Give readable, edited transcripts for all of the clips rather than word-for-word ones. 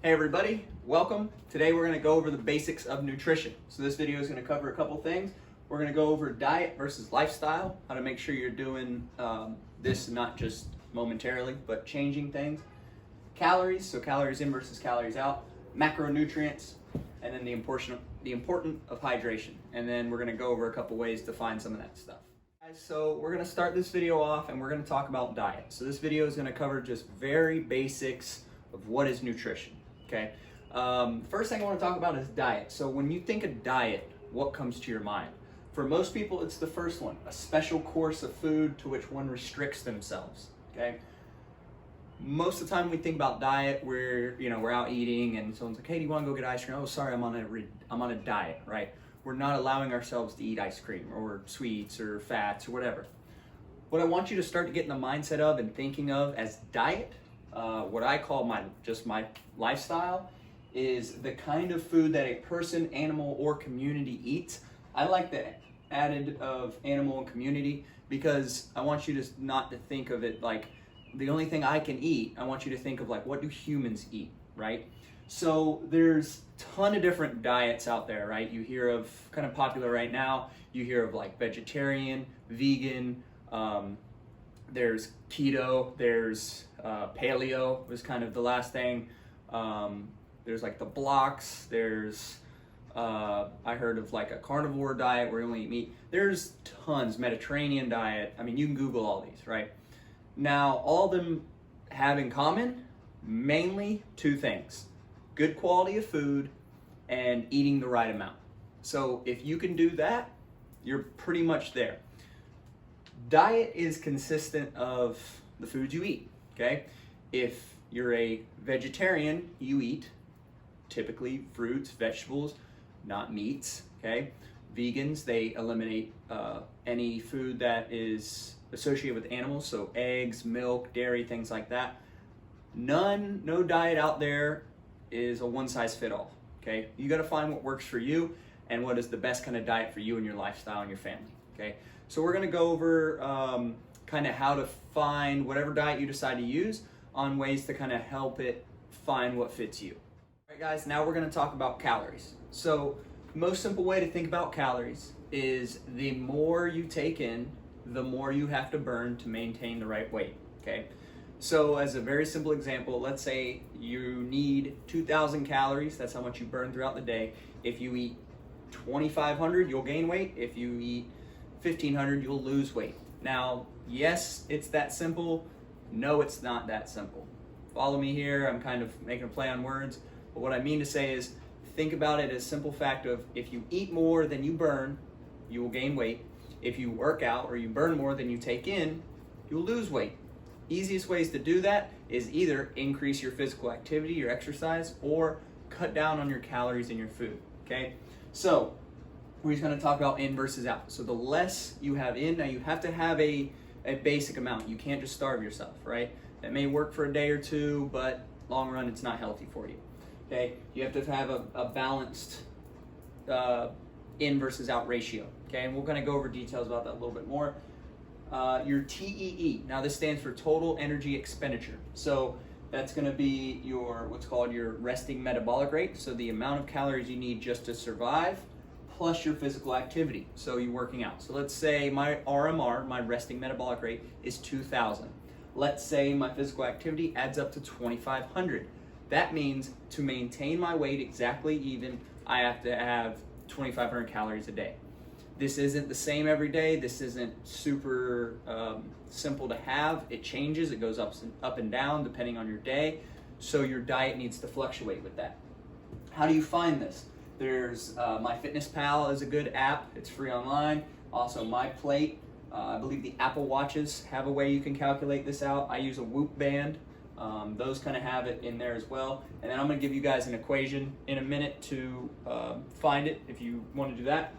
Hey everybody, welcome. Today we're going to go over the basics of nutrition. So this video is going to cover a couple things. We're going to go over diet versus lifestyle, how to make sure you're doing this not just momentarily, but changing things. Calories, so calories in versus calories out. Macronutrients, and then the importance of hydration. And then we're going to go over a couple ways to find some of that stuff. So we're going to start this video off and we're going to talk about diet. So this video is going to cover just very basics of what is nutrition. Okay. First thing I want to talk about is diet. So when you think of diet, what comes to your mind? For most people, it's the first one, a special course of food to which one restricts themselves. Okay. Most of the time we think about diet, we're out eating and someone's like, hey, do you want to go get ice cream? Oh, sorry, I'm on a diet, right? We're not allowing ourselves to eat ice cream or sweets or fats or whatever. What I want you to start to get in the mindset of and thinking of as diet, what I call my lifestyle, is the kind of food that a person, animal, or community eats. I like the added of animal and community because I want you to not to think of it like the only thing I can eat. I want you to think of like, what do humans eat, right? So there's a ton of different diets out there, right? You hear of, kind of popular right now, you hear of like vegetarian, vegan, there's keto, there's paleo was kind of the last thing. There's like the blocks, there's, I heard of like a carnivore diet where you only eat meat. There's tons, Mediterranean diet. I mean, you can Google all these, right? Now, all of them have in common mainly two things: good quality of food and eating the right amount. So if you can do that, you're pretty much there. Diet is consistent of the foods you eat, okay? If you're a vegetarian, you eat typically fruits, vegetables, not meats, okay? Vegans, they eliminate any food that is associated with animals, so eggs, milk, dairy, things like that. No diet out there is a one-size-fits-all, okay? You gotta find what works for you and what is the best kind of diet for you and your lifestyle and your family, okay? So we're gonna go over kind of how to find whatever diet you decide to use on ways to kind of help it find what fits you. All right, guys, now we're gonna talk about calories. So most simple way to think about calories is the more you take in, the more you have to burn to maintain the right weight, okay? So as a very simple example, let's say you need 2,000 calories, that's how much you burn throughout the day. If you eat 2,500, you'll gain weight. If you eat 1,500, you'll lose weight. Now, yes, it's that simple. No, it's not that simple. Follow me here, I'm kind of making a play on words, but what I mean to say is think about it as simple fact of if you eat more than you burn, you will gain weight. If you work out or you burn more than you take in, you'll lose weight. Easiest ways to do that is either increase your physical activity, your exercise, or cut down on your calories in your food, okay? So we're just gonna talk about in versus out. So the less you have in, now you have to have a basic amount. You can't just starve yourself, right? That may work for a day or two, but long run, it's not healthy for you, okay? You have to have a balanced in versus out ratio, okay? And we're gonna go over details about that a little bit more. Your TEE, now this stands for total energy expenditure. So that's gonna be your, what's called your resting metabolic rate. So the amount of calories you need just to survive, plus your physical activity, so you're working out. So let's say my RMR, my resting metabolic rate, is 2,000. Let's say my physical activity adds up to 2,500. That means to maintain my weight exactly even, I have to have 2,500 calories a day. This isn't the same every day. This isn't super simple to have. It changes, it goes up and down depending on your day. So your diet needs to fluctuate with that. How do you find this? There's MyFitnessPal is a good app. It's free online. Also MyPlate. I believe the Apple Watches have a way you can calculate this out. I use a Whoop band. Those kind of have it in there as well. And then I'm gonna give you guys an equation in a minute to find it if you want to do that.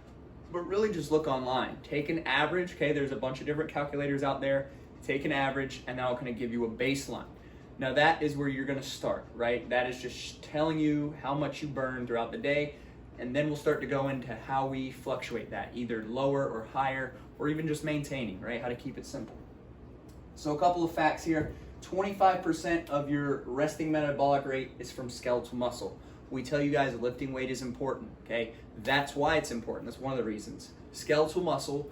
But really just look online. Take an average, okay? There's a bunch of different calculators out there. Take an average and that'll kind of give you a baseline. Now that is where you're gonna start, right? That is just telling you how much you burn throughout the day. And then we'll start to go into how we fluctuate that, either lower or higher, or even just maintaining, right? How to keep it simple. So a couple of facts here. 25% of your resting metabolic rate is from skeletal muscle. We tell you guys lifting weight is important, okay? That's why it's important. That's one of the reasons. Skeletal muscle,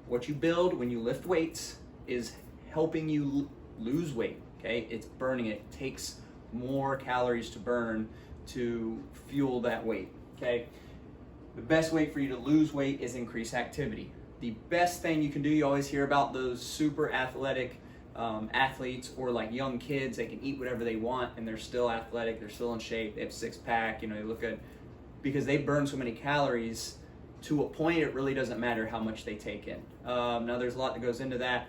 what you build when you lift weights, is helping you lose weight, okay? It's burning it. It takes more calories to burn to fuel that weight, okay? The best way for you to lose weight is increase activity. The best thing you can do, you always hear about those super athletic athletes or like young kids. They can eat whatever they want and they're still athletic, they're still in shape, they have six pack, they look good because they burn so many calories to a point it really doesn't matter how much they take in. Now there's a lot that goes into that,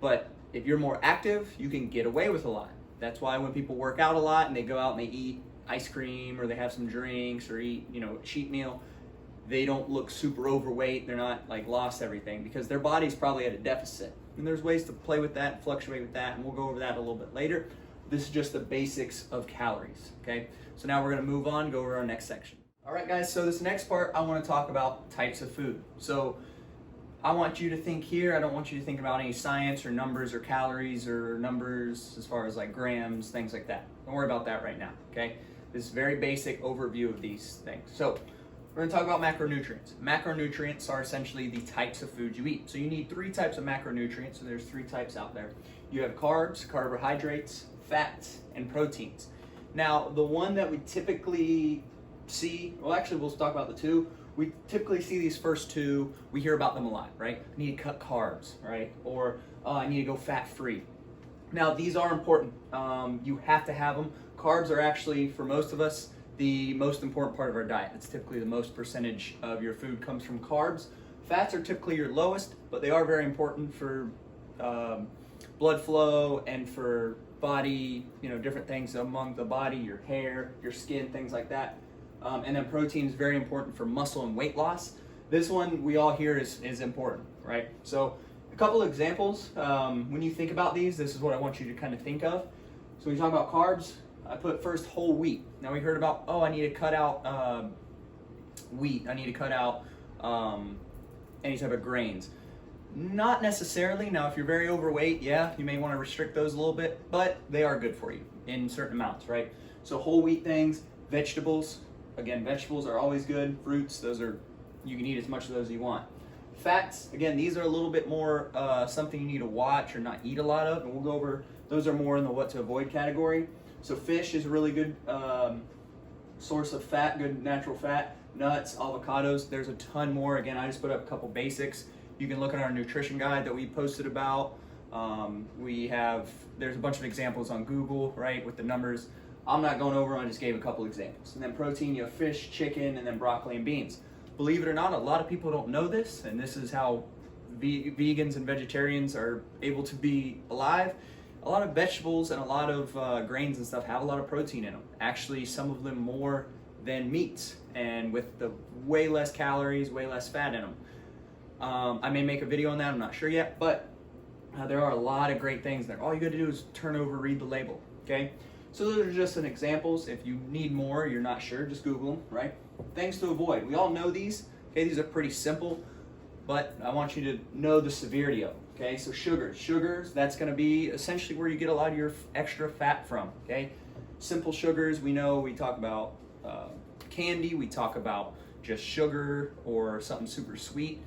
but if you're more active, you can get away with a lot. That's why when people work out a lot and they go out and they eat ice cream or they have some drinks or eat, a cheat meal, they don't look super overweight. They're not like lost everything because their body's probably at a deficit. And there's ways to play with that, fluctuate with that, and we'll go over that a little bit later. This is just the basics of calories, okay? So now we're gonna move on, go over our next section. All right, guys, so this next part, I wanna talk about types of food. So I want you to think here, I don't want you to think about any science or numbers or calories or numbers as far as like grams, things like that. Don't worry about that right now, okay? This is very basic overview of these things. So we're gonna talk about macronutrients. Macronutrients are essentially the types of food you eat. So you need 3 types of macronutrients, so there's 3 types out there. You have carbs, carbohydrates, fats, and proteins. Now, the one that we typically see, well actually we'll talk about the 2. We typically see these first 2, we hear about them a lot, right? I need to cut carbs, right? Or I need to go fat-free. Now, these are important. You have to have them. Carbs are actually, for most of us, the most important part of our diet. It's typically the most percentage of your food comes from carbs. Fats are typically your lowest, but they are very important for blood flow and for body, different things among the body, your hair, your skin, things like that. And then protein is very important for muscle and weight loss. This one we all hear is important, right? So a couple of examples. When you think about these, this is what I want you to kind of think of. So when you talk about carbs, I put first whole wheat. Now we heard about, I need to cut out wheat. I need to cut out any type of grains. Not necessarily. Now if you're very overweight, yeah, you may want to restrict those a little bit, but they are good for you in certain amounts, right? So whole wheat things, vegetables. Again, vegetables are always good. Fruits, those are, you can eat as much of those as you want. Fats, again, these are a little bit more something you need to watch or not eat a lot of, and we'll go over, those are more in the what to avoid category. So fish is a really good source of fat, good natural fat. Nuts, avocados, there's a ton more. Again, I just put up a couple basics. You can look at our nutrition guide that we posted about. There's a bunch of examples on Google, right, with the numbers. I'm not going over, I just gave a couple examples. And then protein, you have fish, chicken, and then broccoli and beans. Believe it or not, a lot of people don't know this, and this is how vegans and vegetarians are able to be alive. A lot of vegetables and a lot of grains and stuff have a lot of protein in them. Actually, some of them more than meats, and with the way less calories, way less fat in them. I may make a video on that, I'm not sure yet, but there are a lot of great things there. All you gotta do is turn over, read the label, okay? So those are just some examples. If you need more, you're not sure, just Google them, right? Things to avoid. We all know these, okay? These are pretty simple, but I want you to know the severity of them. Okay, so sugars, that's gonna be essentially where you get a lot of your extra fat from, okay? Simple sugars, we know, we talk about candy, we talk about just sugar or something super sweet.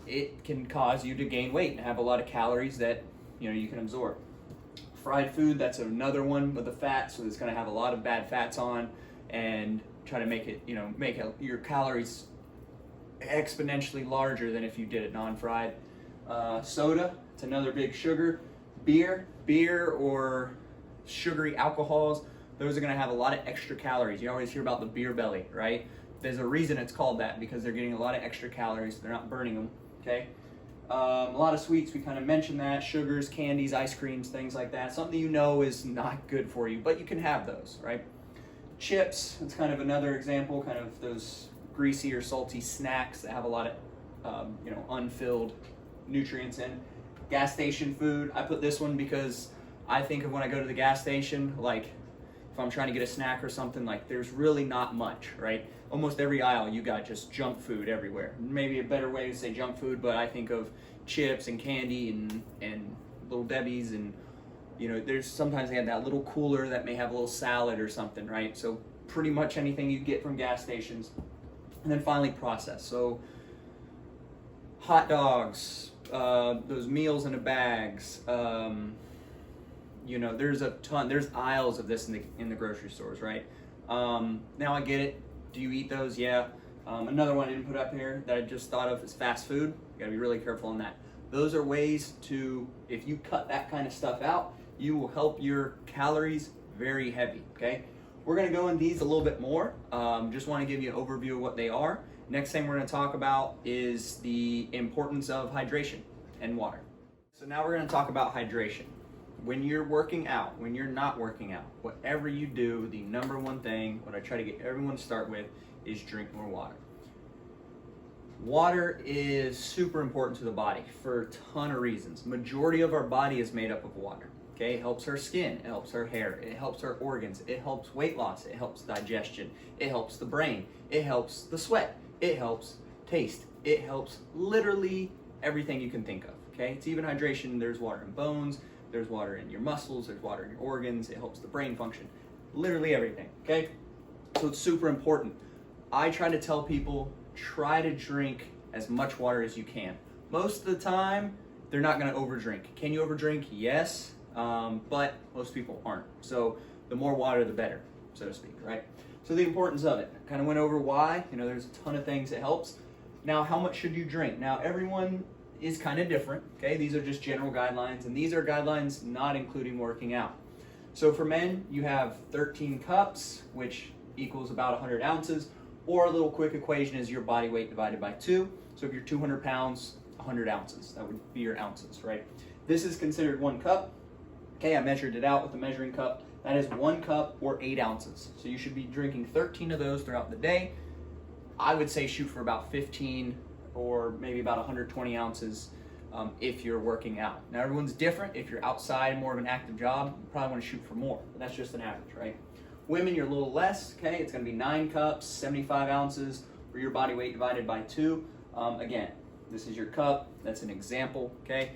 It can cause you to gain weight and have a lot of calories that you can absorb. Fried food, that's another one with the fat, so it's gonna have a lot of bad fats on and try to make it, your calories exponentially larger than if you did it non-fried. Soda, it's another big sugar. Beer or sugary alcohols, those are gonna have a lot of extra calories. You always hear about the beer belly, right? There's a reason it's called that, because they're getting a lot of extra calories, they're not burning them, okay? A lot of sweets, we kind of mentioned that. Sugars, candies, ice creams, things like that. Something is not good for you, but you can have those, right? Chips, it's kind of another example, kind of those greasy or salty snacks that have a lot of, unfilled nutrients in. Gas station food, I put this one because I think of when I go to the gas station, like if I'm trying to get a snack or something, like there's really not much, right? Almost every aisle you got just junk food everywhere. Maybe a better way to say junk food, but I think of chips and candy and Little Debbie's and There's sometimes they have that little cooler that may have a little salad or something, right? So pretty much anything you get from gas stations. And then finally processed. So hot dogs, those meals in the bags, there's a ton, there's aisles of this in the grocery stores, right? Now I get it. Do you eat those? Yeah. Another one I didn't put up here that I just thought of is fast food. You gotta be really careful on that. Those are ways to, if you cut that kind of stuff out, you will help your calories very heavy, okay? We're gonna go in these a little bit more. Just wanna give you an overview of what they are. Next thing we're gonna talk about is the importance of hydration and water. So now we're gonna talk about hydration. When you're working out, when you're not working out, whatever you do, the number one thing, what I try to get everyone to start with is drink more water. Water is super important to the body for a ton of reasons. Majority of our body is made up of water. Okay, it helps our skin, it helps our hair, it helps our organs, it helps weight loss, it helps digestion, it helps the brain, it helps the sweat, it helps taste, it helps literally everything you can think of. Okay, it's even hydration. There's water in bones, there's water in your muscles, there's water in your organs, it helps the brain function, literally everything. Okay, so it's super important. I try to tell people, try to drink as much water as you can. Most of the time, they're not gonna overdrink. Can you overdrink? Yes, but most people aren't. So the more water, the better, so to speak, right? So the importance of it, kind of went over why, there's a ton of things that helps. Now, how much should you drink? Now, everyone is kind of different, okay? These are just general guidelines, and these are guidelines not including working out. So for men, you have 13 cups, which equals about 100 ounces, or a little quick equation is your body weight divided by 2. So if you're 200 pounds, 100 ounces, that would be your ounces, right? This is considered 1 cup. Okay, I measured it out with a measuring cup. That is 1 cup or 8 ounces. So you should be drinking 13 of those throughout the day. I would say shoot for about 15 or maybe about 120 ounces if you're working out. Now everyone's different. If you're outside, more of an active job, you probably want to shoot for more, but that's just an average, right? Women, you're a little less, okay? It's gonna be 9 cups, 75 ounces, or your body weight divided by 2. Again, this is your cup, that's an example, okay?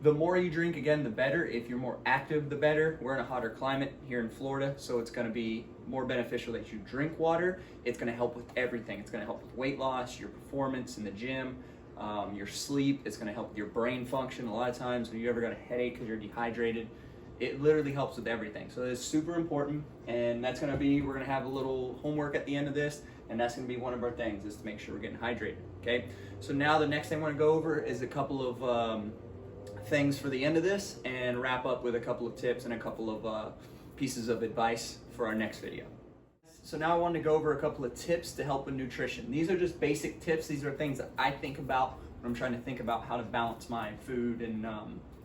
The more you drink, again, the better. If you're more active, the better. We're in a hotter climate here in Florida, so it's gonna be more beneficial that you drink water. It's gonna help with everything. It's gonna help with weight loss, your performance in the gym, your sleep. It's gonna help with your brain function. A lot of times when you ever got a headache because you're dehydrated, it literally helps with everything. So it's super important, and that's gonna be, we're gonna have a little homework at the end of this, and that's gonna be one of our things, is to make sure we're getting hydrated, okay? So now the next thing I wanna go over is a couple of things for the end of this, and wrap up with a couple of tips and a couple of pieces of advice for our next video. So now I wanted to go over a couple of tips to help with nutrition. These are just basic tips. These are things that I think about when I'm trying to think about how to balance my food and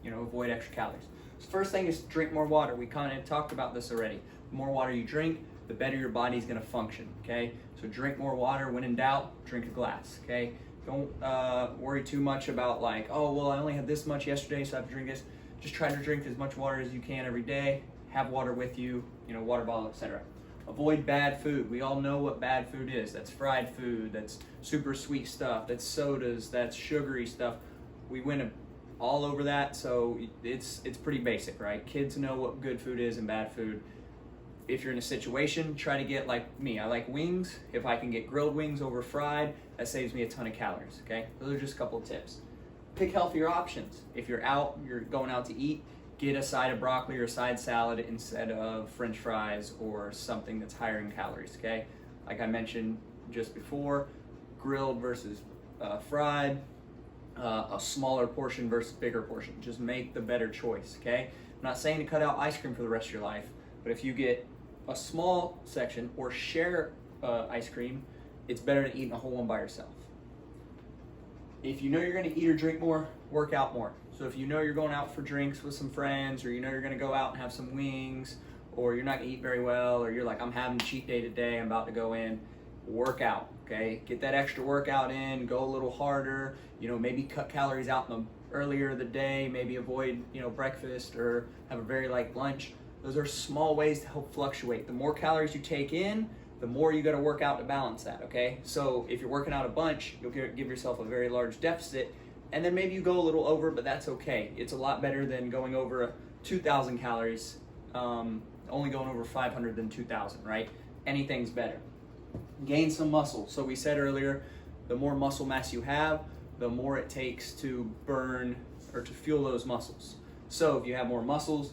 avoid extra calories. So first thing is drink more water. We kind of talked about this already. The more water you drink, the better your body's gonna function, okay? So drink more water. When in doubt, drink a glass, okay? Don't worry too much about like, oh, well, I only had this much yesterday, so I have to drink this. Just try to drink as much water as you can every day. Have water with you, water bottle, etc. Avoid bad food. We all know what bad food is. That's fried food, that's super sweet stuff, that's sodas, that's sugary stuff. We went all over that, so it's pretty basic, right? Kids know what good food is and bad food. If you're in a situation, try to get, like me, I like wings. If I can get grilled wings over fried, that saves me a ton of calories, okay? Those are just a couple of tips. Pick healthier options. If you're going out to eat, get a side of broccoli or a side salad instead of French fries or something that's higher in calories, okay? Like I mentioned just before, grilled versus fried, a smaller portion versus bigger portion. Just make the better choice, okay? I'm not saying to cut out ice cream for the rest of your life, but if you get a small section or share ice cream, it's better than eating a whole one by yourself. If you know you're gonna eat or drink more, work out more. So if you know you're going out for drinks with some friends, or you know you're gonna go out and have some wings, or you're not gonna eat very well, or you're like, I'm having a cheat day today, I'm about to go in, work out, okay? Get that extra workout in, go a little harder, maybe cut calories out in the earlier of the day, maybe avoid, breakfast, or have a very light lunch. Those are small ways to help fluctuate. The more calories you take in, the more you gotta work out to balance that, okay? So if you're working out a bunch, you'll give yourself a very large deficit, and then maybe you go a little over, but that's okay. It's a lot better than going over 2,000 calories, only going over 500 than 2,000, right? Anything's better. Gain some muscle. So we said earlier, the more muscle mass you have, the more it takes to burn or to fuel those muscles. So if you have more muscles,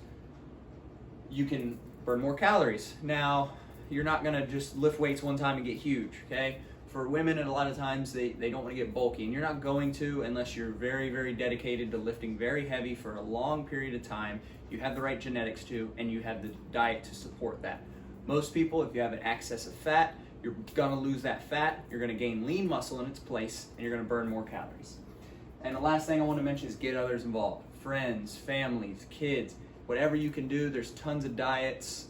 you can burn more calories. Now, you're not gonna just lift weights one time and get huge, okay? For women, and a lot of times they don't wanna get bulky, and you're not going to unless you're very, very dedicated to lifting very heavy for a long period of time. You have the right genetics to, and you have the diet to support that. Most people, if you have an excess of fat, you're gonna lose that fat, you're gonna gain lean muscle in its place, and you're gonna burn more calories. And the last thing I wanna mention is get others involved. Friends, families, kids, whatever you can do. There's tons of diets,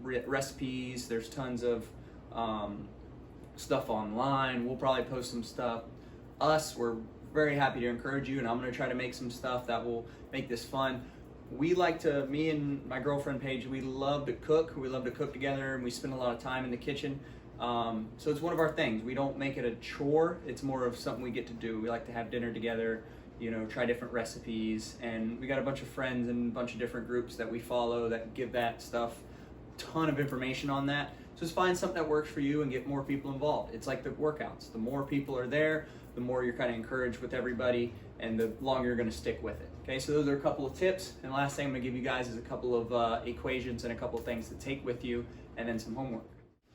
recipes, there's tons of stuff online. We'll probably post some stuff. We're very happy to encourage you, and I'm gonna try to make some stuff that will make this fun. Me and my girlfriend Paige, we love to cook. We love to cook together, and we spend a lot of time in the kitchen. So it's one of our things. We don't make it a chore. It's more of something we get to do. We like to have dinner together, try different recipes, and we got a bunch of friends and a bunch of different groups that we follow that give that stuff, ton of information on that. So just find something that works for you and get more people involved. It's like the workouts. The more people are there, the more you're kind of encouraged with everybody, and the longer you're gonna stick with it. Okay, so those are a couple of tips. And the last thing I'm gonna give you guys is a couple of equations and a couple of things to take with you, and then some homework.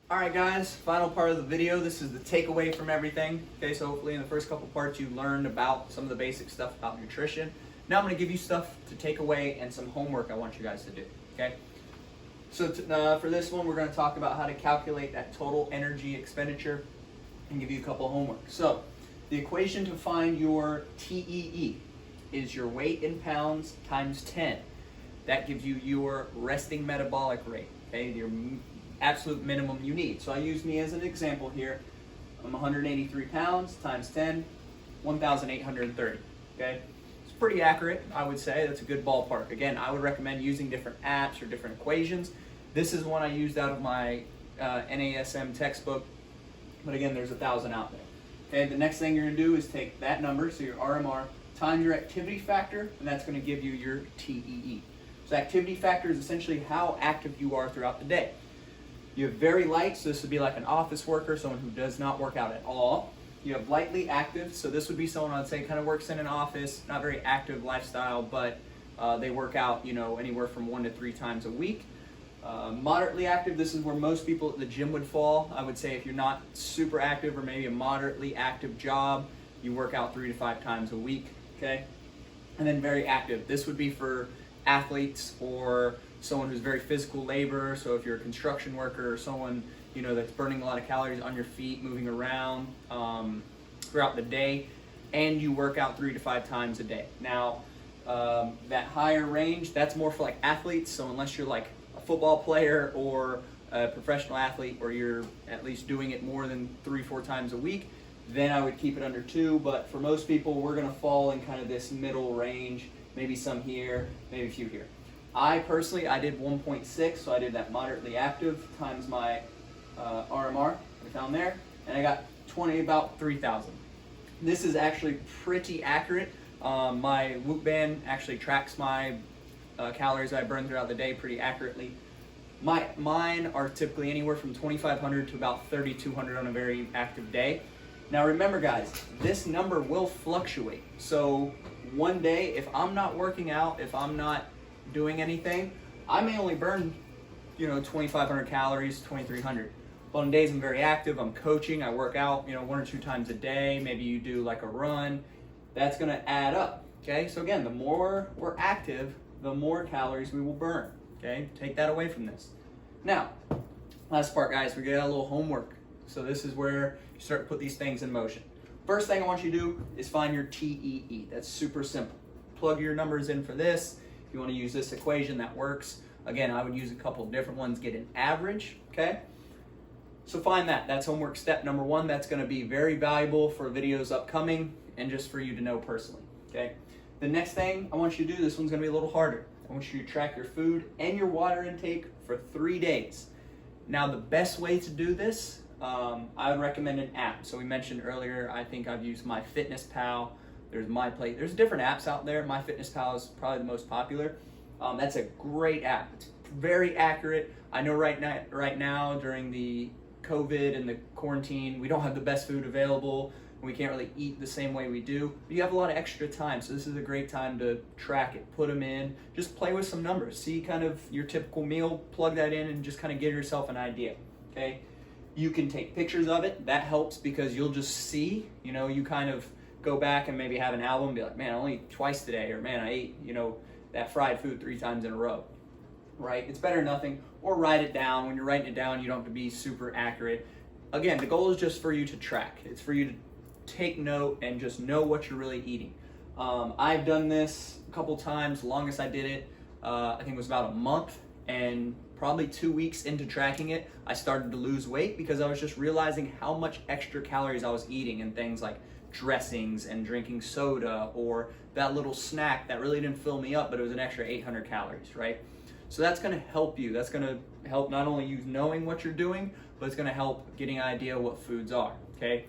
All right, guys, final part of the video. This is the takeaway from everything. Okay, so hopefully in the first couple parts you learned about some of the basic stuff about nutrition. Now I'm gonna give you stuff to take away and some homework I want you guys to do, okay? So for this one, we're gonna talk about how to calculate that total energy expenditure and give you a couple of homework. So the equation to find your TEE is your weight in pounds times 10. That gives you your resting metabolic rate, okay? Your absolute minimum you need. So I use me as an example here. I'm 183 pounds times 10, 1,830, okay? It's pretty accurate, I would say. That's a good ballpark. Again, I would recommend using different apps or different equations. This is one I used out of my NASM textbook, but again, there's 1,000 out there. Okay, the next thing you're gonna do is take that number, so your RMR, times your activity factor, and that's gonna give you your TEE. So activity factor is essentially how active you are throughout the day. You have very light, so this would be like an office worker, someone who does not work out at all. You have lightly active, so this would be someone I'd say kind of works in an office, not very active lifestyle, but they work out, anywhere from 1 to 3 times a week. Moderately active, this is where most people at the gym would fall. I would say if you're not super active or maybe a moderately active job, you work out 3 to 5 times a week, okay? And then very active, this would be for athletes or someone who's very physical labor. So if you're a construction worker or someone, that's burning a lot of calories on your feet, moving around throughout the day, and you work out 3 to 5 times a day. Now, that higher range, that's more for like athletes. So unless you're like a football player or a professional athlete, or you're at least doing it more than 3-4 times a week, then I would keep it under 2. But for most people, we're gonna fall in kind of this middle range, maybe some here, maybe a few here. I personally, I did 1.6, so I did that moderately active times my RMR, down there, and I got about 3,000. This is actually pretty accurate. My Whoop band actually tracks my calories I burn throughout the day pretty accurately. Mine are typically anywhere from 2,500 to about 3,200 on a very active day. Now remember guys, this number will fluctuate. So one day, if I'm not working out, if I'm not doing anything, I may only burn 2,500 calories, 2,300. But on days I'm very active, I'm coaching, I work out 1 or 2 times a day, maybe you do like a run, that's gonna add up, okay? So again, the more we're active, the more calories we will burn, okay? Take that away from this. Now, last part guys, we got a little homework. So this is where you start to put these things in motion. First thing I want you to do is find your TEE. That's super simple. Plug your numbers in for this. If you want to use this equation, that works. Again, I would use a couple different ones, get an average, okay? So find that. That's homework step number 1. That's going to be very valuable for videos upcoming and just for you to know personally, okay? The next thing I want you to do, this one's going to be a little harder. I want you to track your food and your water intake for 3 days. Now, the best way to do this, I would recommend an app. So we mentioned earlier, I think I've used MyFitnessPal. There's MyPlate. There's different apps out there. MyFitnessPal is probably the most popular. That's a great app. It's very accurate. I know right now during the COVID and the quarantine, we don't have the best food available. We can't really eat the same way we do. But you have a lot of extra time, so this is a great time to track it, put them in, just play with some numbers, see kind of your typical meal, plug that in, and just kind of give yourself an idea, okay? You can take pictures of it. That helps because you'll just see, you kind of go back and maybe have an album and be like, man, I only ate twice today, or man, I ate, that fried food 3 times in a row, right? It's better than nothing. Or write it down. When you're writing it down, you don't have to be super accurate. Again, the goal is just for you to track. It's for you to take note and just know what you're really eating. I've done this a couple times. The longest I did it, I think it was about a month, and probably 2 weeks into tracking it, I started to lose weight because I was just realizing how much extra calories I was eating in things like dressings and drinking soda, or that little snack that really didn't fill me up, but it was an extra 800 calories, right? So that's gonna help you. That's gonna help not only you knowing what you're doing, but it's gonna help getting an idea what foods are, okay?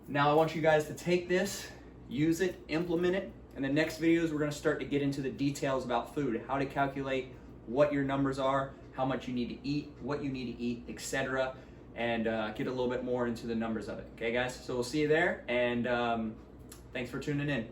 Now I want you guys to take this, use it, implement it. In the next videos, we're gonna start to get into the details about food, how to calculate what your numbers are, how much you need to eat, what you need to eat, etc., and get a little bit more into the numbers of it. Okay, guys? So we'll see you there, and thanks for tuning in.